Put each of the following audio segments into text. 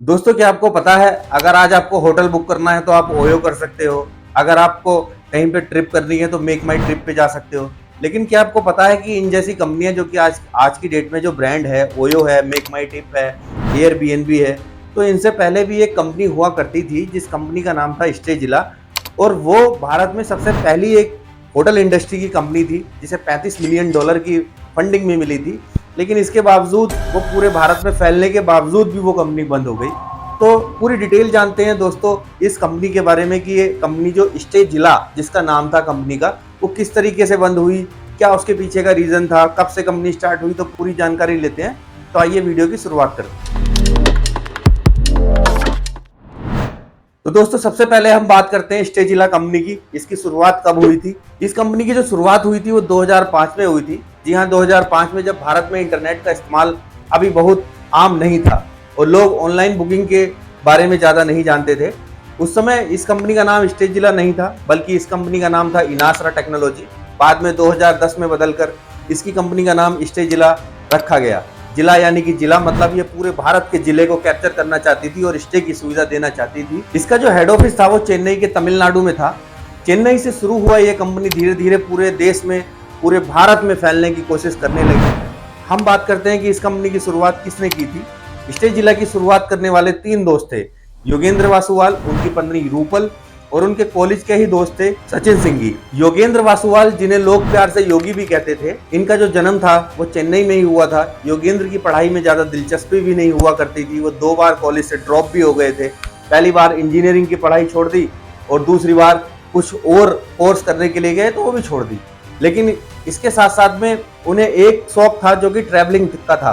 दोस्तों, क्या आपको पता है, अगर आज आपको होटल बुक करना है तो आप ओयो कर सकते हो। अगर आपको कहीं पे ट्रिप करनी है तो मेक माई ट्रिप पे जा सकते हो। लेकिन क्या आपको पता है कि इन जैसी कंपनियां जो कि आज आज की डेट में जो ब्रांड है, ओयो है, मेक माई ट्रिप है, एयरबीएनबी है, तो इनसे पहले भी एक कंपनी हुआ करती थी जिस कंपनी का नाम था स्टे जिला। और वो भारत में सबसे पहली एक होटल इंडस्ट्री की कंपनी थी जिसे $35 मिलियन की फंडिंग में मिली थी। लेकिन इसके बावजूद वो पूरे भारत में फैलने के बावजूद भी वो कंपनी बंद हो गई। तो पूरी डिटेल जानते हैं दोस्तों इस कंपनी के बारे में कि ये कंपनी जो स्टे जिला जिसका नाम था कंपनी का, वो किस तरीके से बंद हुई, क्या उसके पीछे का रीजन था, कब से कंपनी स्टार्ट हुई, तो पूरी जानकारी लेते हैं। तो आइए वीडियो की शुरुआत करते हैं। तो दोस्तों, सबसे पहले हम बात करते हैं स्टे जिला कंपनी की। इसकी शुरुआत कब हुई थी? इस कंपनी की जो शुरुआत हुई थी वो 2005 में हुई थी। जी हाँ, 2005 में, जब भारत में इंटरनेट का इस्तेमाल अभी बहुत आम नहीं था और लोग ऑनलाइन बुकिंग के बारे में ज़्यादा नहीं जानते थे। उस समय इस कंपनी का नाम स्टे जिला नहीं था, बल्कि इस कंपनी का नाम था इनासरा टेक्नोलॉजी। बाद में 2010 में बदलकर इसकी कंपनी का नाम स्टे जिला रखा गया। जिला यानी कि जिला मतलब ये पूरे भारत के जिले को कैप्चर करना चाहती थी और स्टे की सुविधा देना चाहती थी। इसका जो हेड ऑफिस था वो चेन्नई के तमिलनाडु में था। चेन्नई से शुरू हुआ ये कंपनी धीरे धीरे पूरे देश में, पूरे भारत में फैलने की कोशिश करने लगी। हम बात करते हैं कि इस कंपनी की शुरुआत किसने की थी। स्टे जिला की शुरुआत करने वाले 3 दोस्त थे, योगेंद्र वासुवाल, उनकी पत्नी रूपल और उनके कॉलेज के ही दोस्त थे सचिन सिंघी। योगेंद्र वासुवाल, जिन्हें लोग प्यार से योगी भी कहते थे, इनका जो जन्म था वो चेन्नई में ही हुआ था। योगेंद्र की पढ़ाई में ज्यादा दिलचस्पी भी नहीं हुआ करती थी। वो 2 बार कॉलेज से ड्रॉप भी हो गए थे। पहली बार इंजीनियरिंग की पढ़ाई छोड़ दी और दूसरी बार कुछ और कोर्स करने के लिए गए तो वो भी छोड़ दी। लेकिन इसके साथ साथ में उन्हें एक शौक था जो कि ट्रैवलिंग का था।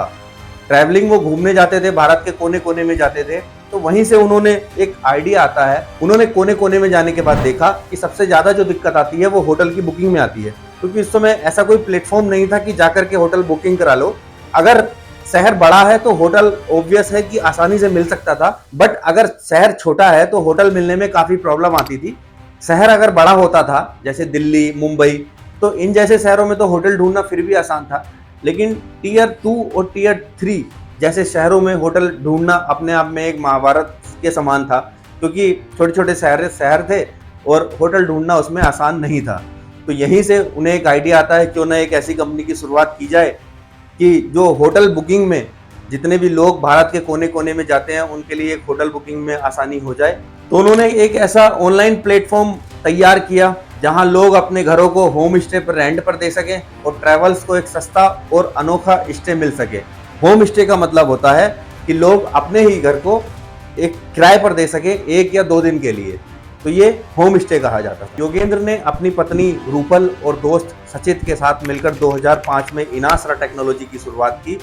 ट्रैवलिंग, वो घूमने जाते थे, भारत के कोने कोने में जाते थे। तो वहीं से उन्होंने एक आइडिया आता है, उन्होंने कोने कोने में जाने के बाद देखा कि सबसे ज्यादा जो दिक्कत आती है वो होटल की बुकिंग में आती है। क्योंकि इस समय ऐसा कोई प्लेटफॉर्म नहीं था कि जाकर के होटल बुकिंग करा लो। अगर शहर बड़ा है तो होटल ऑब्वियस है कि आसानी से मिल सकता था, बट अगर शहर छोटा है तो होटल मिलने में काफी प्रॉब्लम आती थी। शहर अगर बड़ा होता था, जैसे दिल्ली, मुंबई, तो इन जैसे शहरों में तो होटल ढूंढना फिर भी आसान था। लेकिन टीयर 2 और टीयर 3 जैसे शहरों में होटल ढूंढना अपने आप में एक महाभारत के समान था, क्योंकि छोटे छोटे शहर थे और होटल ढूंढना उसमें आसान नहीं था। तो यहीं से उन्हें एक आइडिया आता है, क्यों ना एक ऐसी कंपनी की शुरुआत की जाए कि जो होटल बुकिंग में, जितने भी लोग भारत के कोने कोने में जाते हैं उनके लिए एक होटल बुकिंग में आसानी हो जाए। तो उन्होंने एक ऐसा ऑनलाइन प्लेटफॉर्म तैयार किया जहां लोग अपने घरों को होम स्टे पर रेंट पर दे सकें और ट्रैवल्स को एक सस्ता और अनोखा स्टे मिल सके। होम स्टे का मतलब होता है कि लोग अपने ही घर को एक किराए पर दे सके 1 या 2 दिन के लिए। तो ये होम स्टे कहा जाता है। योगेंद्र ने अपनी पत्नी रूपल और दोस्त सचित के साथ मिलकर 2005 में इनासरा टेक्नोलॉजी की शुरुआत की।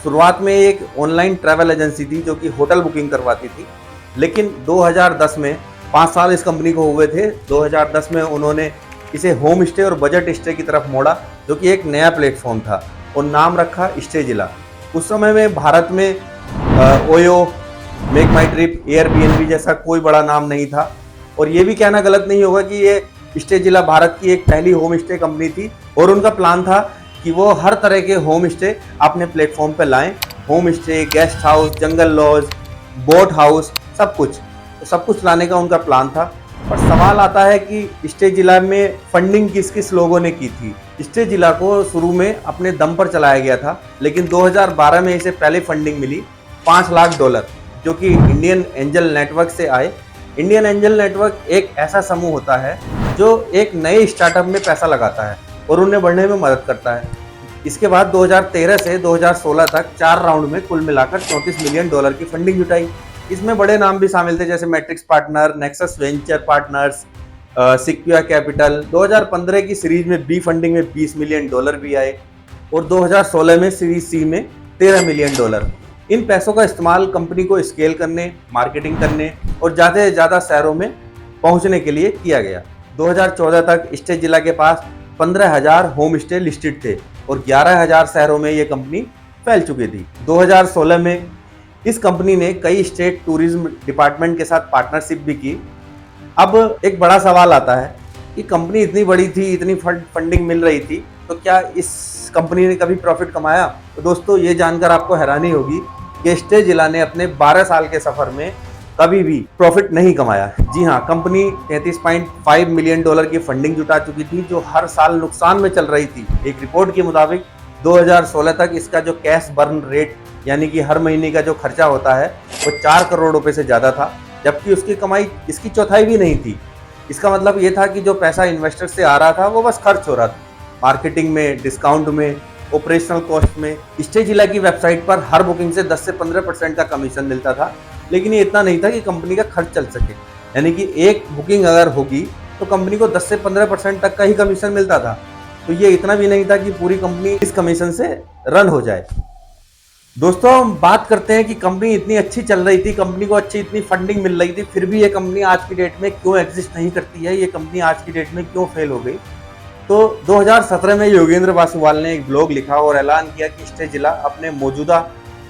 शुरुआत में एक ऑनलाइन ट्रैवल एजेंसी थी जो कि होटल बुकिंग करवाती थी। लेकिन 2010 में, 5 साल इस कंपनी को हुए थे, 2010 में उन्होंने इसे होम स्टे और बजट स्टे की तरफ मोड़ा, जो कि एक नया प्लेटफॉर्म था, और नाम रखा स्टे जिला। उस समय में भारत में ओयो, मेक माई ट्रिप, एयरबीएनबी जैसा कोई बड़ा नाम नहीं था। और ये भी कहना गलत नहीं होगा कि ये स्टे जिला भारत की एक पहली होम स्टे कंपनी थी और उनका प्लान था कि वो हर तरह के होम स्टे अपने प्लेटफॉर्म पर लाएं। होम स्टे, गेस्ट हाउस, जंगल लॉज, बोट हाउस, सब कुछ लाने का उनका प्लान था। और सवाल आता है कि स्टे जिला में फंडिंग किस किस लोगों ने की थी। स्टे जिला को शुरू में अपने दम पर चलाया गया था, लेकिन 2012 में इसे पहले फंडिंग मिली $5 लाख, जो कि इंडियन एंजल नेटवर्क से आए। इंडियन एंजल नेटवर्क एक ऐसा समूह होता है जो एक नए स्टार्टअप में पैसा लगाता है और उन्हें बढ़ने में मदद करता है। इसके बाद 2013 से 2016 तक 4 राउंड में कुल मिलाकर $34 मिलियन की फंडिंग जुटाई। इसमें बड़े नाम भी शामिल थे, जैसे Matrix Partners, Nexus Venture Partners, Sequoia Capital. 2015 की सीरीज में बी फंडिंग में $20 मिलियन भी आए और 2016 में सीरीज सी में $13 मिलियन। इन पैसों का इस्तेमाल कंपनी को स्केल करने, मार्केटिंग करने और ज़्यादा से ज़्यादा शहरों में पहुंचने के लिए किया गया। 2014 तक स्टे जिला के पास 15,000 होम स्टे लिस्टेड थे और 11,000 शहरों में ये कंपनी फैल चुकी थी। 2016 में इस कंपनी ने कई स्टेट टूरिज्म डिपार्टमेंट के साथ पार्टनरशिप भी की। अब एक बड़ा सवाल आता है कि कंपनी इतनी बड़ी थी, इतनी फंडिंग मिल रही थी, तो क्या इस कंपनी ने कभी प्रॉफिट कमाया? तो दोस्तों, ये जानकर आपको हैरानी होगी कि स्टेज जिला ने अपने 12 साल के सफर में कभी भी प्रॉफिट नहीं कमाया। जी हाँ, कंपनी 33.5 मिलियन डॉलर की फंडिंग जुटा चुकी थी, जो हर साल नुकसान में चल रही थी। एक रिपोर्ट के मुताबिक 2016 तक इसका जो कैश बर्न रेट यानी कि हर महीने का जो खर्चा होता है वो 4 करोड़ रुपए से ज्यादा था, जबकि उसकी कमाई इसकी चौथाई भी नहीं थी। इसका मतलब ये था कि जो पैसा इन्वेस्टर से आ रहा था वो बस खर्च हो रहा था, मार्केटिंग में, डिस्काउंट में, ऑपरेशनल कॉस्ट में। स्टेज जिला की वेबसाइट पर हर बुकिंग से 10 से 15% का कमीशन मिलता था, लेकिन ये इतना नहीं था कि कंपनी का खर्च चल सके। यानी कि एक बुकिंग अगर होगी तो कंपनी को 10 से 15% तक का ही कमीशन मिलता था। तो ये इतना भी नहीं था कि पूरी कंपनी इस कमीशन से रन हो जाए। दोस्तों, हम बात करते हैं कि कंपनी इतनी अच्छी चल रही थी, कंपनी को अच्छी इतनी फंडिंग मिल रही थी, फिर भी ये कंपनी आज की डेट में क्यों एग्जिस्ट नहीं करती है, ये कंपनी आज की डेट में क्यों फेल हो गई। तो 2017 में योगेंद्र वासुवाल ने एक ब्लॉग लिखा और ऐलान किया कि स्टेज जिला अपने मौजूदा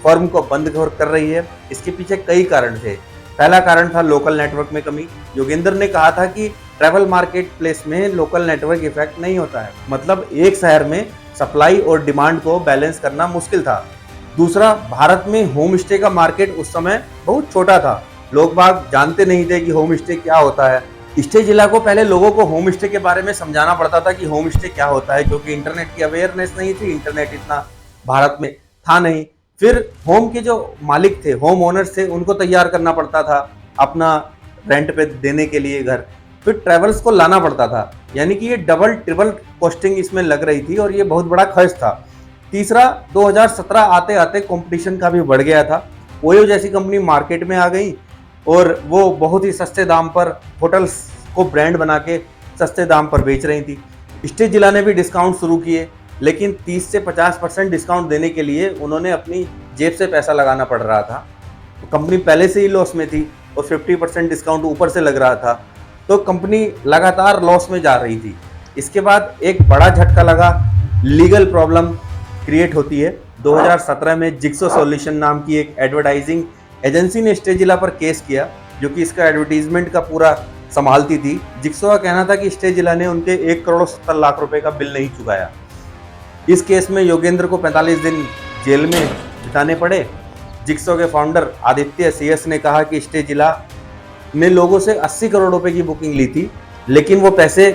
फर्म को बंद कर रही है। इसके पीछे कई कारण थे। पहला कारण था लोकल नेटवर्क में कमी। योगेंद्र ने कहा था कि ट्रैवल मार्केट प्लेस में लोकल नेटवर्क इफेक्ट नहीं होता है, मतलब एक शहर में सप्लाई और डिमांड को बैलेंस करना मुश्किल था। दूसरा, भारत में होम स्टे का मार्केट उस समय बहुत छोटा था, लोग बाग जानते नहीं थे कि होम स्टे क्या होता है। स्टे जिला को पहले लोगों को होम स्टे के बारे में समझाना पड़ता था कि होम स्टे क्या होता है, क्योंकि इंटरनेट की अवेयरनेस नहीं थी, इंटरनेट इतना भारत में था नहीं। फिर होम के जो मालिक थे, होम ओनर्स थे, उनको तैयार करना पड़ता था अपना रेंट पे देने के लिए घर। फिर ट्रैवल्स को लाना पड़ता था, यानी कि ये डबल ट्रिपल कॉस्टिंग इसमें लग रही थी और ये बहुत बड़ा खर्च था। तीसरा, 2017 आते आते कंपटीशन का भी बढ़ गया था। ओयो जैसी कंपनी मार्केट में आ गई और वो बहुत ही सस्ते दाम पर होटल्स को ब्रांड बना के सस्ते दाम पर बेच रही थी। स्टेज जिला ने भी डिस्काउंट शुरू किए, लेकिन 30 से 50% डिस्काउंट देने के लिए उन्होंने अपनी जेब से पैसा लगाना पड़ रहा था। तो कंपनी पहले से ही लॉस में थी और 50% डिस्काउंट ऊपर से लग रहा था, तो कंपनी लगातार लॉस में जा रही थी। इसके बाद एक बड़ा झटका लगा, लीगल प्रॉब्लम क्रिएट होती है। 2017 में जिक्सो सॉल्यूशन नाम की एक एडवर्टाइजिंग एजेंसी ने स्टेज जिला पर केस किया, जो कि इसका एडवर्टीजमेंट का पूरा संभालती थी। जिक्सो का कहना था कि स्टेज जिला ने उनके 1 करोड़ 70 लाख रुपए का बिल नहीं चुकाया। इस केस में योगेंद्र को 45 दिन जेल में बिताने पड़े। जिक्सो के फाउंडर आदित्य CS ने कहा कि स्टेज जिला ने लोगों से 80 करोड़ रुपए की बुकिंग ली थी, लेकिन वो पैसे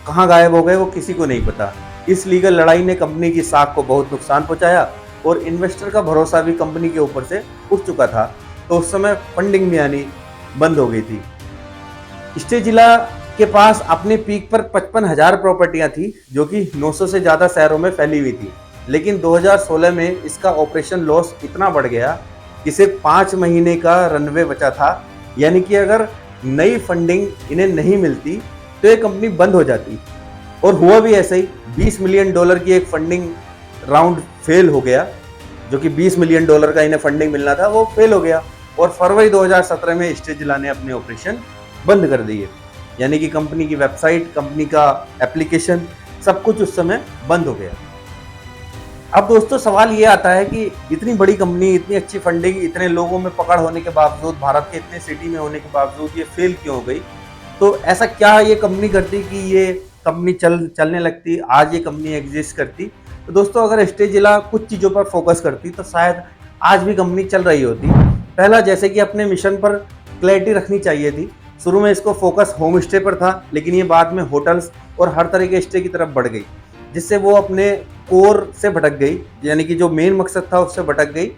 कहाँ गायब हो गए वो किसी को नहीं पता। इस लीगल लड़ाई ने कंपनी की साख को बहुत नुकसान पहुंचाया और इन्वेस्टर का भरोसा भी कंपनी के ऊपर से उठ चुका था। तो उस समय फंडिंग भी आनी बंद हो गई थी। स्टेज जिला के पास अपने पीक पर 55,000 प्रॉपर्टियां थी, जो कि 900 से ज़्यादा शहरों में फैली हुई थी। लेकिन 2016 में इसका ऑपरेशन लॉस इतना बढ़ गया कि सिर्फ 5 महीने का रनवे बचा था। यानी कि अगर नई फंडिंग इन्हें नहीं मिलती तो ये कंपनी बंद हो जाती। और हुआ भी ऐसा ही। 20 मिलियन डॉलर की एक फंडिंग राउंड फेल हो गया, जो कि 20 मिलियन डॉलर का इन्हें फंडिंग मिलना था, वो फेल हो गया। और फरवरी 2017 में स्टेज जिला ने अपने ऑपरेशन बंद कर दिए। यानी कि कंपनी की वेबसाइट, कंपनी का एप्लीकेशन, सब कुछ उस समय बंद हो गया। अब दोस्तों, सवाल ये आता है कि इतनी बड़ी कंपनी, इतनी अच्छी फंडिंग, इतने लोगों में पकड़ होने के बावजूद, भारत के इतने सिटी में होने के बावजूद ये फेल क्यों हो गई। तो ऐसा क्या ये कंपनी करती कि ये कंपनी चलने लगती, आज ये कंपनी एग्जिस्ट करती। तो दोस्तों, अगर स्टेज जिला कुछ चीज़ों पर फोकस करती तो शायद आज भी कंपनी चल रही होती। पहला, जैसे कि अपने मिशन पर क्लैरिटी रखनी चाहिए थी। शुरू में इसको फोकस होम स्टे पर था, लेकिन ये बाद में होटल्स और हर तरह के स्टे की तरफ बढ़ गई, जिससे वो अपने कोर से भटक गई, यानी कि जो मेन मकसद था उससे भटक गई।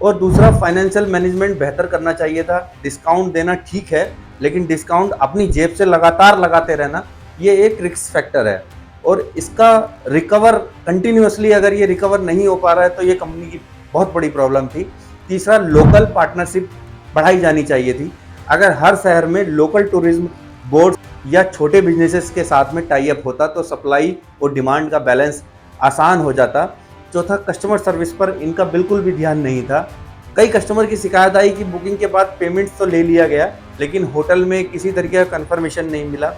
और दूसरा, फाइनेंशियल मैनेजमेंट बेहतर करना चाहिए था। डिस्काउंट देना ठीक है, लेकिन डिस्काउंट अपनी जेब से लगातार लगाते रहना ये एक रिस्क फैक्टर है, और इसका रिकवर कंटिन्यूअसली अगर ये रिकवर नहीं हो पा रहा है तो ये कंपनी की बहुत बड़ी प्रॉब्लम थी। तीसरा, लोकल पार्टनरशिप बढ़ाई जानी चाहिए थी। अगर हर शहर में लोकल टूरिज्म बोर्ड या छोटे बिजनेसेस के साथ में टाई अप होता तो सप्लाई और डिमांड का बैलेंस आसान हो जाता। चौथा, कस्टमर सर्विस पर इनका बिल्कुल भी ध्यान नहीं था। कई कस्टमर की शिकायत आई कि बुकिंग के बाद पेमेंट्स तो ले लिया गया, लेकिन होटल में किसी तरीके का कंफर्मेशन नहीं मिला।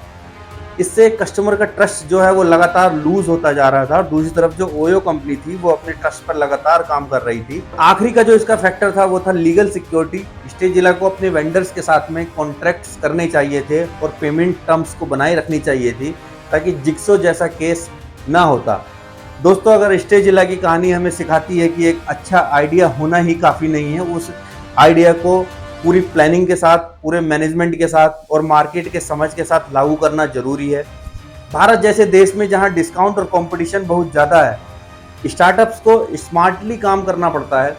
इससे कस्टमर का ट्रस्ट जो है वो लगातार लूज होता जा रहा था। और दूसरी तरफ जो ओयो कंपनी थी वो अपने ट्रस्ट पर लगातार काम कर रही थी। आखिरी का जो इसका फैक्टर था वो था लीगल सिक्योरिटी। स्टेज जिला को अपने वेंडर्स के साथ में कॉन्ट्रैक्ट्स करने चाहिए थे और पेमेंट टर्म्स को बनाए रखनी चाहिए थी, ताकि जिक्सो जैसा केस ना होता। दोस्तों, अगर स्टेज जिला की कहानी हमें सिखाती है कि एक अच्छा आइडिया होना ही काफ़ी नहीं है, उस आइडिया को पूरी प्लानिंग के साथ, पूरे मैनेजमेंट के साथ और मार्केट के समझ के साथ लागू करना ज़रूरी है। भारत जैसे देश में जहां डिस्काउंट और कंपटीशन बहुत ज़्यादा है, स्टार्टअप्स को स्मार्टली काम करना पड़ता है।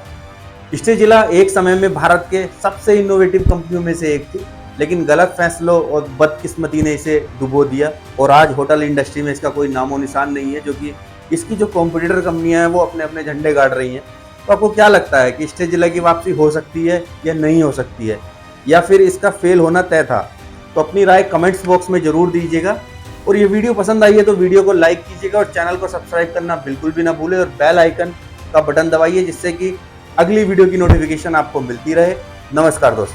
स्टेजिला एक समय में भारत के सबसे इनोवेटिव कंपनियों में से एक थी, लेकिन गलत फैसलों और बदकिस्मती ने इसे डुबो दिया और आज होटल इंडस्ट्री में इसका कोई नामो निशान नहीं है, जो कि इसकी जो कॉम्पिटिटर कंपनियां हैं वो अपने अपने झंडे गाड़ रही हैं। तो आपको क्या लगता है कि स्टेजिला की वापसी हो सकती है या नहीं हो सकती है, या फिर इसका फेल होना तय था? तो अपनी राय कमेंट्स बॉक्स में जरूर दीजिएगा। और ये वीडियो पसंद आई है तो वीडियो को लाइक कीजिएगा और चैनल को सब्सक्राइब करना बिल्कुल भी ना भूलें और बेल आइकन का बटन दबाइए, जिससे कि अगली वीडियो की नोटिफिकेशन आपको मिलती रहे। नमस्कार दोस्तों।